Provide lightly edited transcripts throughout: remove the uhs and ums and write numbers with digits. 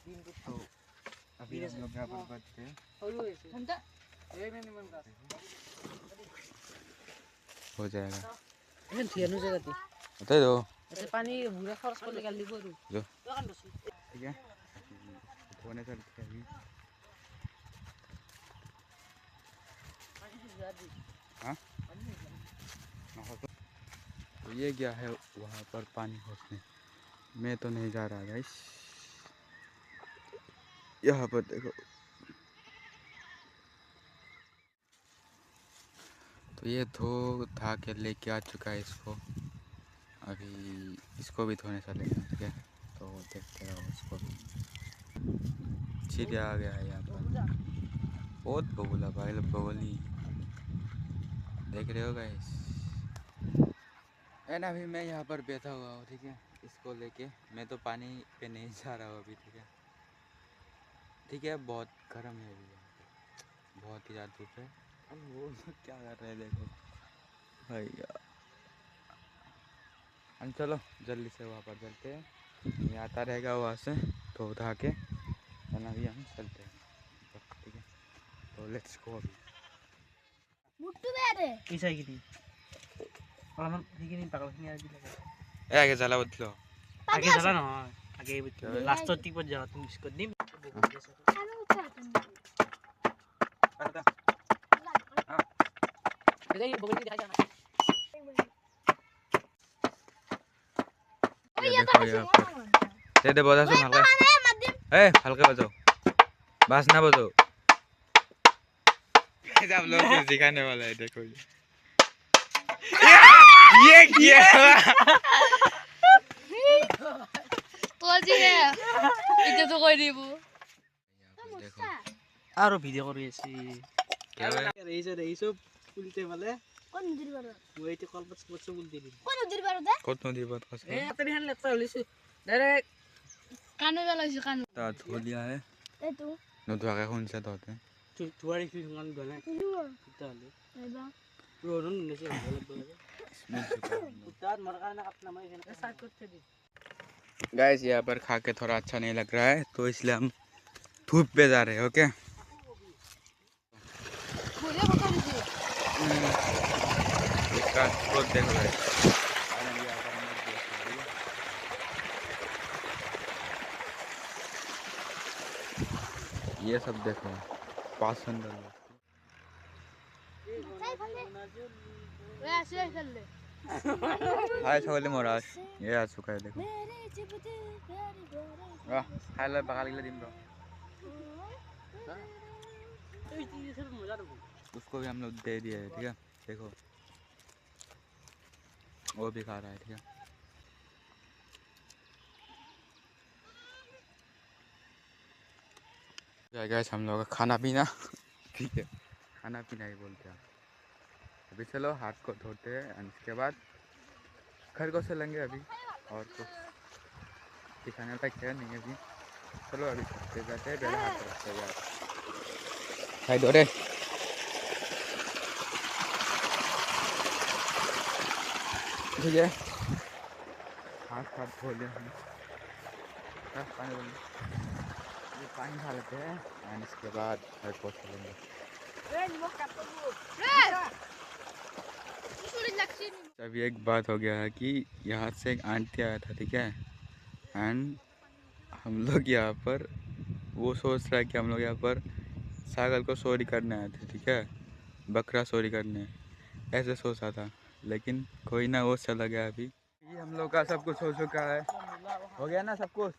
तो अभी हम लोग यहाँ पर बचते हैं हो जाएगा बता दो पानी बुरा खर्च करले गाली करू जो ठीक है धोने चलते हैं अभी हाँ तो ये क्या है वहाँ पर पानी खोजने मैं तो नहीं जा रहा गाइस यहाँ पर देखो तो ये था के लेके आ चुका है इसको अभी इसको भी धोने चलेगा ठीक है तो देखते रहो इसको सीधे आ गया है यहाँ पर बहुत बबूला भाई बबूली देख रहे हो गाइस है ना अभी मैं यहाँ पर बैठा हुआ हूँ ठीक है इसको लेके मैं तो पानी पे नहीं जा रहा हूँ अभी ठीक है बहुत गर्म है अभी बहुत ही ज़्यादा धूप है अब वो क्या कर रहे हैं देखो भैया हम चलो जल्दी से वहाँ पर चलते हैं ये आता रहेगा वहाँ से तो उठा के है ना अभी हम चलते हैं ठीक है तो लेट्स गो अभी मुट्टू बेरे ऐसा ही नहीं और हम ठीक नहीं पागल नहीं आ ए आगे चला बदलो आगे चला ना आगे लास्ट तक पर जाओ तुम इसको नहीं बेटा ये बगल में दिखाई जाना दे दे बजा सुन हल्का ए हल्का बजाओ बास ना बजाओ आप लोग को दिखाने वाला है देखो ये क्या कोजी है इधर तो कोई नहीं वो देखो आरो ভিডিও কৰি আছে क्या है এই সব উল্টে वाले কোন নদীর পার ওই তো কলপত স্পোর্টস উল্টে দিল কোন নদীর পার দে কত নদীর বাত খসে এ আপনি হান লেখা হলিছে ডাইরেক্ট কানে বেলাইছো কান ता धो लिया है এ তো नो धोआ के कौन सा धोते हैं তুয়ারি কি গান গানে তাহলে এবা রোনন নেছে ভালো বলে इसमें झुका উতার মরকা না আপনা মাই এখানে সাইড করতে দি गाइस यहाँ पर खा के थोड़ा अच्छा नहीं लग रहा है तो इसलिए हम धूप पे जा रहे हैं ओके बोले बता दीजिए इसका स्रोत देखो गाइस ये सब देखो पास अंदर वे ऐसे कर ले हाय सगले मोराज ये आ चुका है देखो वाह हाय ला बगाल के दिन उसको भी हम लोग दे दिए है ठीक है देखो वो भी खा रहा है ठीक है गाइस हम लोग का खाना पीना ठीक है खाना पीना ही बोलते हैं अभी चलो हाथ को धोते हैं और इसके बाद घर को चलेंगे अभी और कुछ दिखाने तक है नहीं अभी चलो अभी जाते हैं पहले हाथ रखते हैं यार हाय दो रे ठीक है हाथ धो लिया हम पानी खा लेते हैं और इसके बाद घर को चलेंगे अभी एक बात हो गया है कि यहाँ से एक आंटी आया था ठीक है एंड हम लोग यहाँ पर वो सोच रहा है कि हम लोग यहाँ पर सागल को चोरी करने आए थे ठीक है बकरा चोरी करने ऐसे सोचा था लेकिन कोई ना वो चला गया अभी ये हम लोग का सब कुछ हो चुका है हो गया ना सब कुछ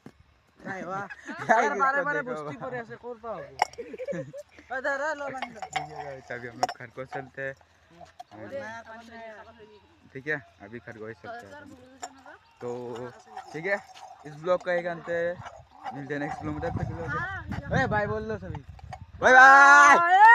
নাই ওয়া বারে বারে বস্তি করে আছে করবা হবে আদারা লো বন্ধ अभी हम लोग घर को चलते हैं ठीक है अभी खरगोश चलते हैं तो ठीक है इस ब्लॉग का एक अंत है मिलते हैं नेक्स्ट ब्लॉग में तब तक बाय बोल लो सभी बाय बाय।